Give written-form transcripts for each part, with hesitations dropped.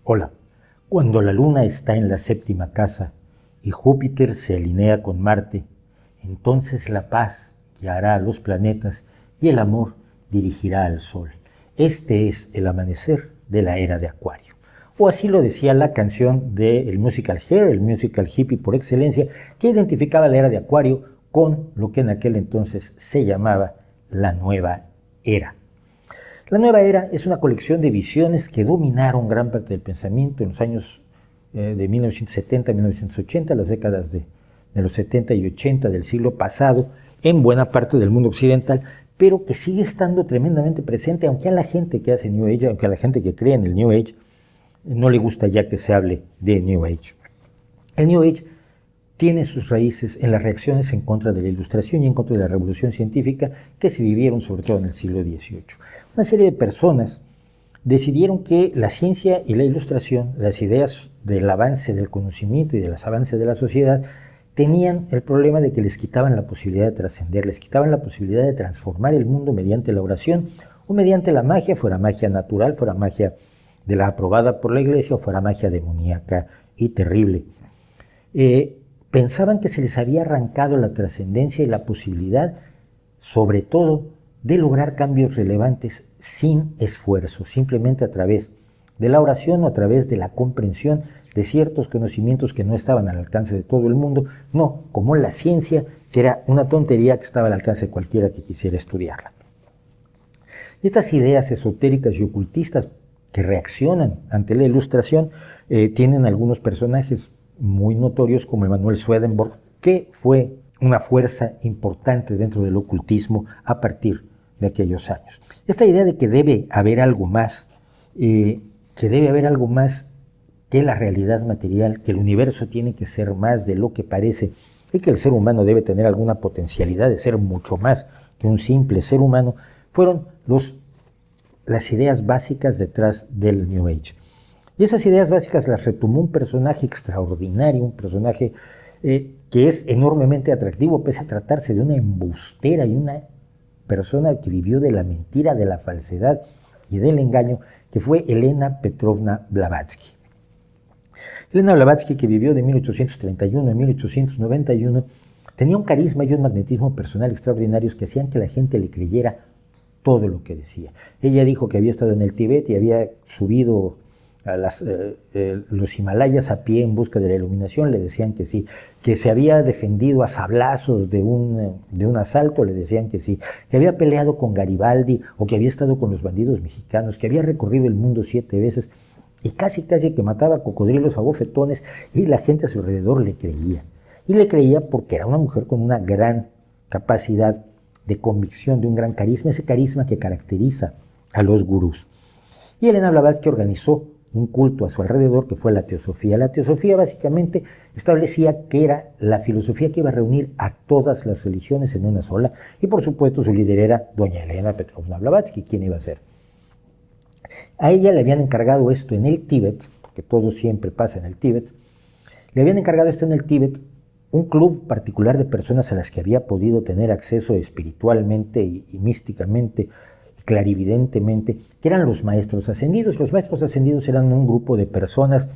Hola. Cuando la Luna está en la séptima casa y Júpiter se alinea con Marte, entonces la paz guiará a los planetas y el amor dirigirá al Sol. Este es el amanecer de la era de Acuario. O así lo decía la canción del musical Hair, el musical hippie por excelencia, que identificaba la era de Acuario con lo que en aquel entonces se llamaba la nueva era. La nueva era es una colección de visiones que dominaron gran parte del pensamiento en los años de 1970 a 1980, las décadas de los 70 y 80 del siglo pasado, en buena parte del mundo occidental, pero que sigue estando tremendamente presente, aunque a la gente que hace New Age, aunque a la gente que cree en el New Age, no le gusta ya que se hable de New Age. El New Age tiene sus raíces en las reacciones en contra de la Ilustración y en contra de la Revolución Científica que se vivieron sobre todo en el siglo XVIII. Una serie de personas decidieron que la ciencia y la Ilustración, las ideas del avance del conocimiento y del avance de la sociedad, tenían el problema de que les quitaban la posibilidad de trascender, les quitaban la posibilidad de transformar el mundo mediante la oración o mediante la magia, fuera magia natural, fuera magia de la aprobada por la Iglesia o fuera magia demoníaca y terrible. Pensaban que se les había arrancado la trascendencia y la posibilidad, sobre todo, de lograr cambios relevantes sin esfuerzo, simplemente a través de la oración o a través de la comprensión de ciertos conocimientos que no estaban al alcance de todo el mundo, no como la ciencia, que era una tontería que estaba al alcance de cualquiera que quisiera estudiarla. Y estas ideas esotéricas y ocultistas que reaccionan ante la Ilustración tienen algunos personajes muy notorios como Emanuel Swedenborg, que fue una fuerza importante dentro del ocultismo a partir de aquellos años. Esta idea de que debe haber algo más, que la realidad material, que el universo tiene que ser más de lo que parece y que el ser humano debe tener alguna potencialidad de ser mucho más que un simple ser humano, fueron las ideas básicas detrás del New Age. Y esas ideas básicas las retomó un personaje extraordinario, un personaje que es enormemente atractivo, pese a tratarse de una embustera y una persona que vivió de la mentira, de la falsedad y del engaño, que fue Elena Petrovna Blavatsky. Elena Blavatsky, que vivió de 1831 a 1891, tenía un carisma y un magnetismo personal extraordinarios que hacían que la gente le creyera todo lo que decía. Ella dijo que había estado en el Tíbet y había subido a los Himalayas a pie en busca de la iluminación, le decían que sí, que se había defendido a sablazos de un asalto, le decían que sí, que había peleado con Garibaldi o que había estado con los bandidos mexicanos, que había recorrido el mundo 7 veces y casi que mataba cocodrilos a bofetones, y la gente a su alrededor le creía. Y le creía porque era una mujer con una gran capacidad de convicción, de un gran carisma, ese carisma que caracteriza a los gurús. Y Elena Blavatsky organizó un culto a su alrededor que fue la teosofía. La teosofía básicamente establecía que era la filosofía que iba a reunir a todas las religiones en una sola, y por supuesto su líder era doña Elena Petrovna Blavatsky. ¿Quién iba a ser? A ella le habían encargado esto en el Tíbet, porque todo siempre pasa en el Tíbet, le habían encargado esto en el Tíbet un club particular de personas a las que había podido tener acceso espiritualmente y místicamente, clarividentemente, que eran los maestros ascendidos. Los maestros ascendidos eran un grupo de personas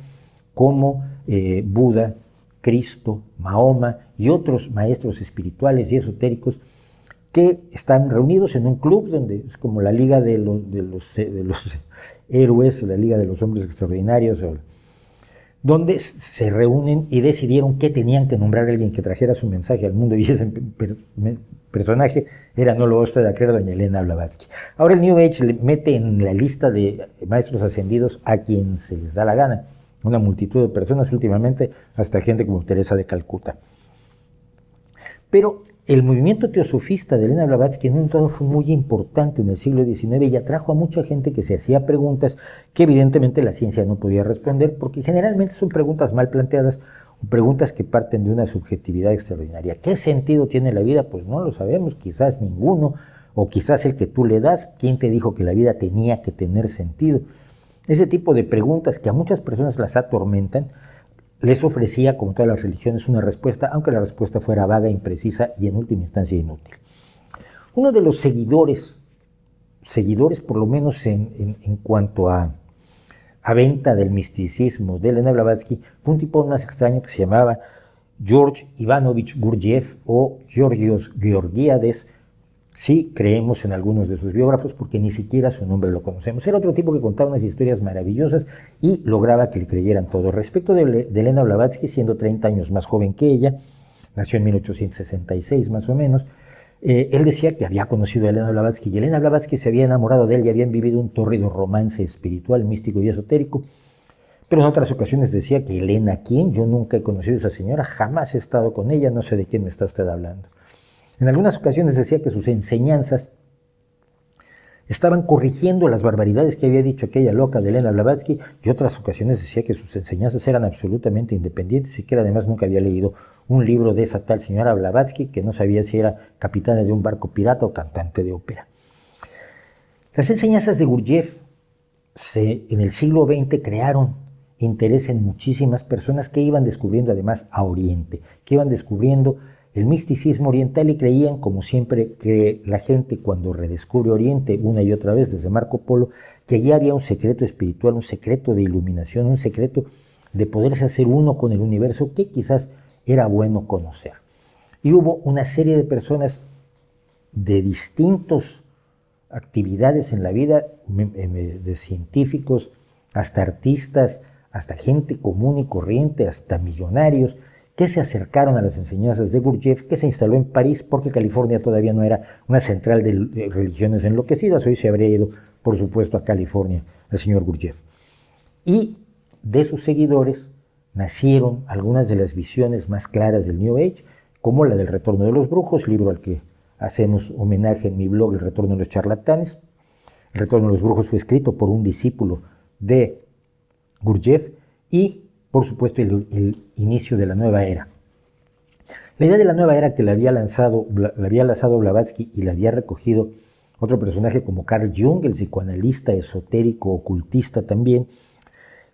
como Buda, Cristo, Mahoma y otros maestros espirituales y esotéricos que están reunidos en un club donde es como la liga de los héroes, la liga de los hombres extraordinarios, donde se reúnen y decidieron que tenían que nombrar a alguien que trajera su mensaje al mundo, y ese personaje era, no lo va usted a creer, doña Elena Blavatsky. Ahora el New Age le mete en la lista de maestros ascendidos a quien se les da la gana, una multitud de personas, últimamente hasta gente como Teresa de Calcuta. Pero el movimiento teosofista de Elena Blavatsky en un todo fue muy importante en el siglo XIX y atrajo a mucha gente que se hacía preguntas que evidentemente la ciencia no podía responder, porque generalmente son preguntas mal planteadas o preguntas que parten de una subjetividad extraordinaria. ¿Qué sentido tiene la vida? Pues no lo sabemos, quizás ninguno, o quizás el que tú le das. ¿Quién te dijo que la vida tenía que tener sentido? Ese tipo de preguntas que a muchas personas las atormentan, les ofrecía, como todas las religiones, una respuesta, aunque la respuesta fuera vaga, imprecisa y en última instancia inútil. Uno de los seguidores por lo menos en cuanto a venta del misticismo de Elena Blavatsky fue un tipo más extraño que se llamaba George Ivanovich Gurdjieff o Georgios Georgiades, si creemos en algunos de sus biógrafos, porque ni siquiera su nombre lo conocemos. Era otro tipo que contaba unas historias maravillosas y lograba que le creyeran todo. Respecto de Elena Blavatsky, siendo 30 años más joven que ella, nació en 1866 más o menos, él decía que había conocido a Elena Blavatsky y Elena Blavatsky se había enamorado de él y habían vivido un tórrido romance espiritual, místico y esotérico. Pero en otras ocasiones decía que Elena, ¿quién? Yo nunca he conocido a esa señora, jamás he estado con ella, no sé de quién me está usted hablando. En algunas ocasiones decía que sus enseñanzas estaban corrigiendo las barbaridades que había dicho aquella loca de Elena Blavatsky, y otras ocasiones decía que sus enseñanzas eran absolutamente independientes y que además nunca había leído un libro de esa tal señora Blavatsky, que no sabía si era capitana de un barco pirata o cantante de ópera. Las enseñanzas de Gurdjieff en el siglo XX crearon interés en muchísimas personas que iban descubriendo además a Oriente, que iban descubriendo el misticismo oriental y creían, como siempre, que la gente cuando redescubre Oriente una y otra vez desde Marco Polo, que allí había un secreto espiritual, un secreto de iluminación, un secreto de poderse hacer uno con el universo que quizás era bueno conocer. Y hubo una serie de personas de distintas actividades en la vida, de científicos hasta artistas, hasta gente común y corriente, hasta millonarios, que se acercaron a las enseñanzas de Gurdjieff, que se instaló en París porque California todavía no era una central de religiones enloquecidas. Hoy se habría ido, por supuesto, a California el señor Gurdjieff. Y de sus seguidores nacieron algunas de las visiones más claras del New Age, como la del Retorno de los Brujos, libro al que hacemos homenaje en mi blog, El Retorno de los Charlatanes. El Retorno de los Brujos fue escrito por un discípulo de Gurdjieff y, por supuesto, el inicio de la nueva era. La idea de la nueva era que la había lanzado Blavatsky y la había recogido otro personaje como Carl Jung, el psicoanalista esotérico, ocultista también,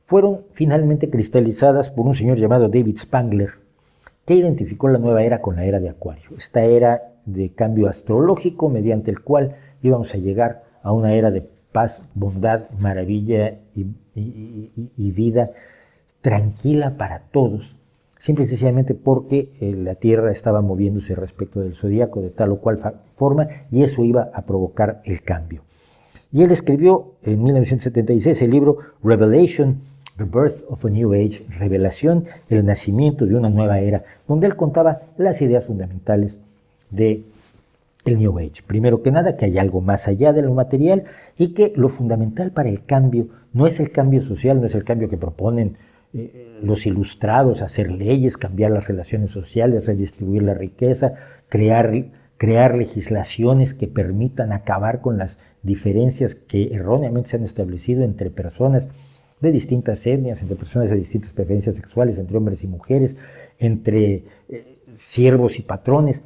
fueron finalmente cristalizadas por un señor llamado David Spangler, que identificó la nueva era con la era de Acuario, esta era de cambio astrológico mediante el cual íbamos a llegar a una era de paz, bondad, maravilla y vida tranquila para todos, simple y sencillamente porque la Tierra estaba moviéndose respecto del zodiaco de tal o cual forma y eso iba a provocar el cambio. Y él escribió en 1976 el libro Revelation, The Birth of a New Age, Revelación, el nacimiento de una nueva era, donde él contaba las ideas fundamentales del New Age. Primero que nada, que hay algo más allá de lo material y que lo fundamental para el cambio no es el cambio social, no es el cambio que proponen los ilustrados, hacer leyes, cambiar las relaciones sociales, redistribuir la riqueza, crear legislaciones que permitan acabar con las diferencias que erróneamente se han establecido entre personas de distintas etnias, entre personas de distintas preferencias sexuales, entre hombres y mujeres, entre siervos y patrones,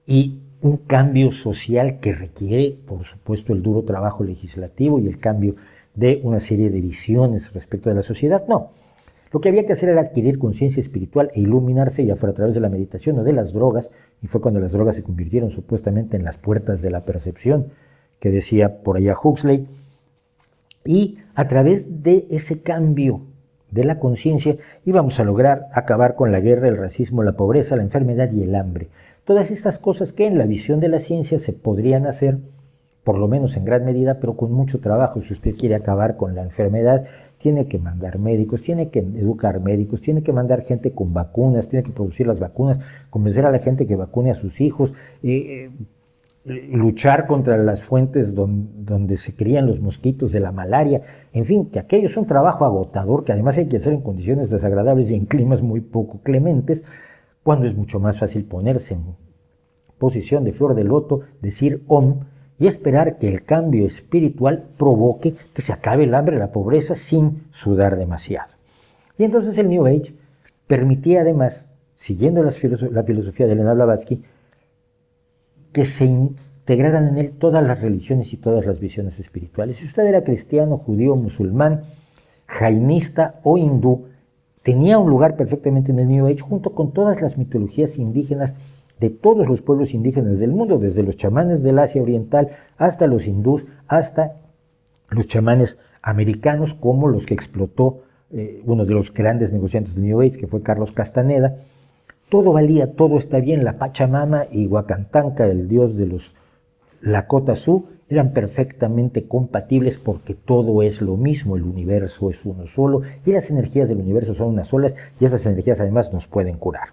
y un cambio social que requiere, por supuesto, el duro trabajo legislativo y el cambio de una serie de visiones respecto de la sociedad. No, lo que había que hacer era adquirir conciencia espiritual e iluminarse, ya fuera a través de la meditación o de las drogas, y fue cuando las drogas se convirtieron supuestamente en las puertas de la percepción, que decía por allá Huxley, y a través de ese cambio de la conciencia íbamos a lograr acabar con la guerra, el racismo, la pobreza, la enfermedad y el hambre. Todas estas cosas que en la visión de la ciencia se podrían hacer, por lo menos en gran medida, pero con mucho trabajo. Si usted quiere acabar con la enfermedad, tiene que mandar médicos, tiene que educar médicos, tiene que mandar gente con vacunas, tiene que producir las vacunas, convencer a la gente que vacune a sus hijos, luchar contra las fuentes donde se crían los mosquitos de la malaria, en fin, que aquello es un trabajo agotador que además hay que hacer en condiciones desagradables y en climas muy poco clementes, cuando es mucho más fácil ponerse en posición de flor de loto, decir Om y esperar que el cambio espiritual provoque que se acabe el hambre y la pobreza sin sudar demasiado. Y entonces el New Age permitía además, siguiendo la filosofía de Elena Blavatsky, que se integraran en él todas las religiones y todas las visiones espirituales. Si usted era cristiano, judío, musulmán, jainista o hindú, tenía un lugar perfectamente en el New Age junto con todas las mitologías indígenas de todos los pueblos indígenas del mundo, desde los chamanes del Asia Oriental hasta los hindús, hasta los chamanes americanos como los que explotó uno de los grandes negociantes de New Age, que fue Carlos Castaneda. Todo valía, todo está bien, la Pachamama y Huacantanca, el dios de los Lakota Sioux, eran perfectamente compatibles porque todo es lo mismo, el universo es uno solo y las energías del universo son unas solas y esas energías además nos pueden curar.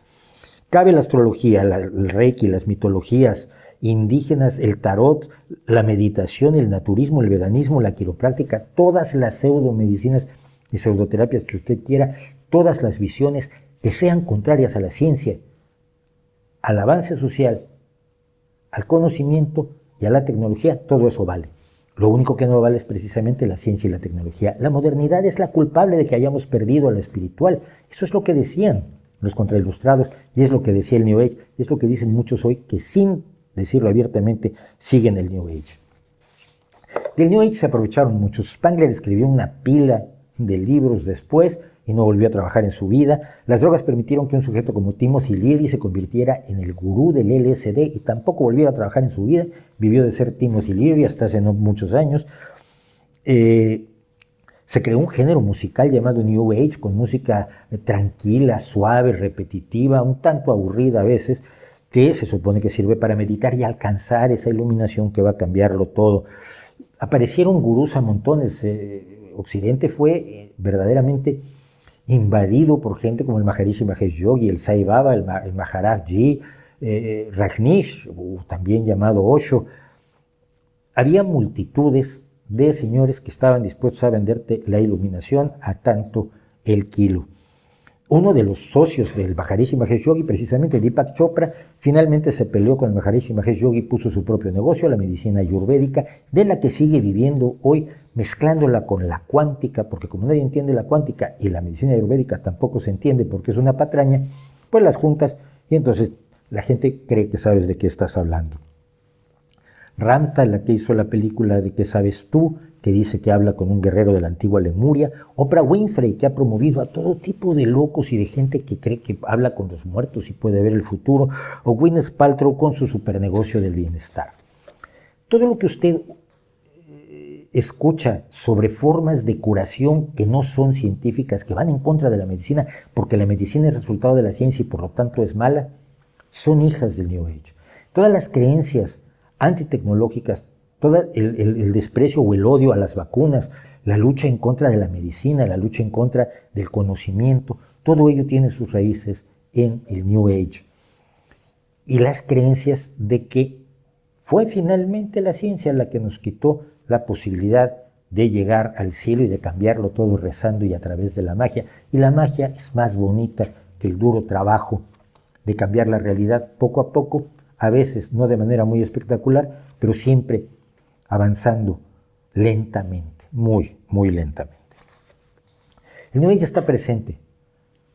Cabe la astrología, el reiki, las mitologías indígenas, el tarot, la meditación, el naturismo, el veganismo, la quiropráctica, todas las pseudomedicinas y pseudoterapias que usted quiera, todas las visiones que sean contrarias a la ciencia, al avance social, al conocimiento y a la tecnología, todo eso vale. Lo único que no vale es precisamente la ciencia y la tecnología. La modernidad es la culpable de que hayamos perdido a lo espiritual. Eso es lo que decían los contrailustrados y es lo que decía el New Age y es lo que dicen muchos hoy que sin decirlo abiertamente siguen el New Age. Del New Age se aprovecharon muchos. Spangler escribió una pila de libros después y no volvió a trabajar en su vida. Las drogas permitieron que un sujeto como Timothy Leary se convirtiera en el gurú del LSD y tampoco volvió a trabajar en su vida. Vivió de ser Timothy Leary hasta hace no muchos años. Se creó un género musical llamado New Age, con música tranquila, suave, repetitiva, un tanto aburrida a veces, que se supone que sirve para meditar y alcanzar esa iluminación que va a cambiarlo todo. Aparecieron gurús a montones. Occidente fue verdaderamente invadido por gente como el Maharishi Mahesh Yogi, el Sai Baba, el Maharaj Ji, Rajneesh, también llamado Osho. Había multitudes de señores que estaban dispuestos a venderte la iluminación a tanto el kilo. Uno de los socios del Maharishi Mahesh Yogi, precisamente Deepak Chopra, finalmente se peleó con el Maharishi Mahesh Yogi y puso su propio negocio, la medicina ayurvédica, de la que sigue viviendo hoy, mezclándola con la cuántica, porque como nadie entiende la cuántica y la medicina ayurvédica tampoco se entiende porque es una patraña, pues las juntas y entonces la gente cree que sabes de qué estás hablando. Ramta, la que hizo la película de ¿Qué sabes tú?, que dice que habla con un guerrero de la antigua Lemuria. Oprah Winfrey, que ha promovido a todo tipo de locos y de gente que cree que habla con los muertos y puede ver el futuro. O Gwyneth Paltrow con su supernegocio del bienestar. Todo lo que usted escucha sobre formas de curación que no son científicas, que van en contra de la medicina, porque la medicina es resultado de la ciencia y por lo tanto es mala, son hijas del New Age. Todas las creencias antitecnológicas, todo el desprecio o el odio a las vacunas, la lucha en contra de la medicina, la lucha en contra del conocimiento, todo ello tiene sus raíces en el New Age. Y las creencias de que fue finalmente la ciencia la que nos quitó la posibilidad de llegar al cielo y de cambiarlo todo rezando y a través de la magia. Y la magia es más bonita que el duro trabajo de cambiar la realidad poco a poco, a veces no de manera muy espectacular, pero siempre avanzando lentamente, muy, muy lentamente. El New Age está presente,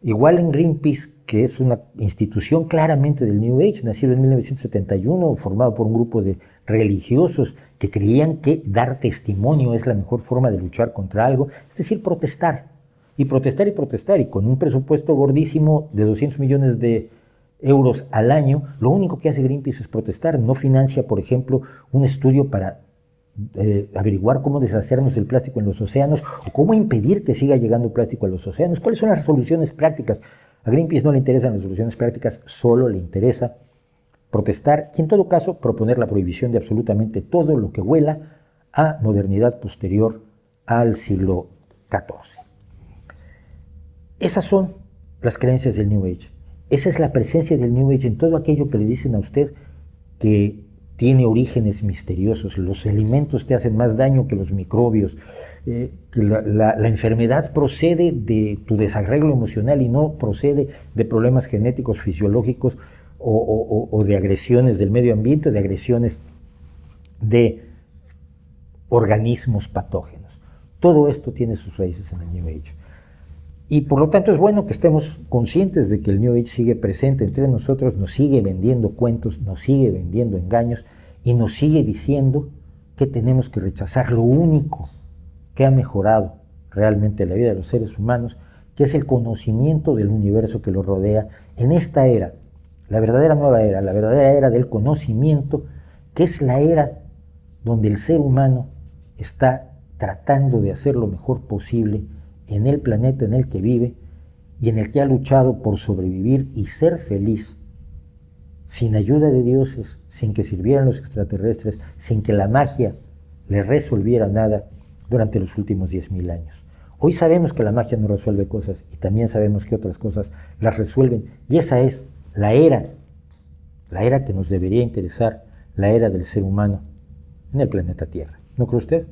igual en Greenpeace, que es una institución claramente del New Age, nacido en 1971, formado por un grupo de religiosos que creían que dar testimonio es la mejor forma de luchar contra algo, es decir, protestar, y protestar y protestar, y con un presupuesto gordísimo de 200 millones de euros al año, lo único que hace Greenpeace es protestar, no financia, por ejemplo, un estudio para averiguar cómo deshacernos del plástico en los océanos o cómo impedir que siga llegando plástico a los océanos. ¿Cuáles son las soluciones prácticas? A Greenpeace no le interesan las soluciones prácticas, solo le interesa protestar y en todo caso proponer la prohibición de absolutamente todo lo que huela a modernidad posterior al siglo XIV. Esas son las creencias del New Age. Esa es la presencia del New Age en todo aquello que le dicen a usted que tiene orígenes misteriosos. Los alimentos te hacen más daño que los microbios. Que la enfermedad procede de tu desarreglo emocional y no procede de problemas genéticos, fisiológicos o de agresiones del medio ambiente, de agresiones de organismos patógenos. Todo esto tiene sus raíces en el New Age. Y por lo tanto es bueno que estemos conscientes de que el New Age sigue presente entre nosotros, nos sigue vendiendo cuentos, nos sigue vendiendo engaños y nos sigue diciendo que tenemos que rechazar lo único que ha mejorado realmente la vida de los seres humanos, que es el conocimiento del universo que lo rodea en esta era, la verdadera nueva era, la verdadera era del conocimiento, que es la era donde el ser humano está tratando de hacer lo mejor posible en el planeta en el que vive y en el que ha luchado por sobrevivir y ser feliz, sin ayuda de dioses, sin que sirvieran los extraterrestres, sin que la magia le resolviera nada durante los últimos 10.000 años. Hoy sabemos que la magia no resuelve cosas y también sabemos que otras cosas las resuelven, y esa es la era que nos debería interesar, la era del ser humano en el planeta Tierra. ¿No cree usted?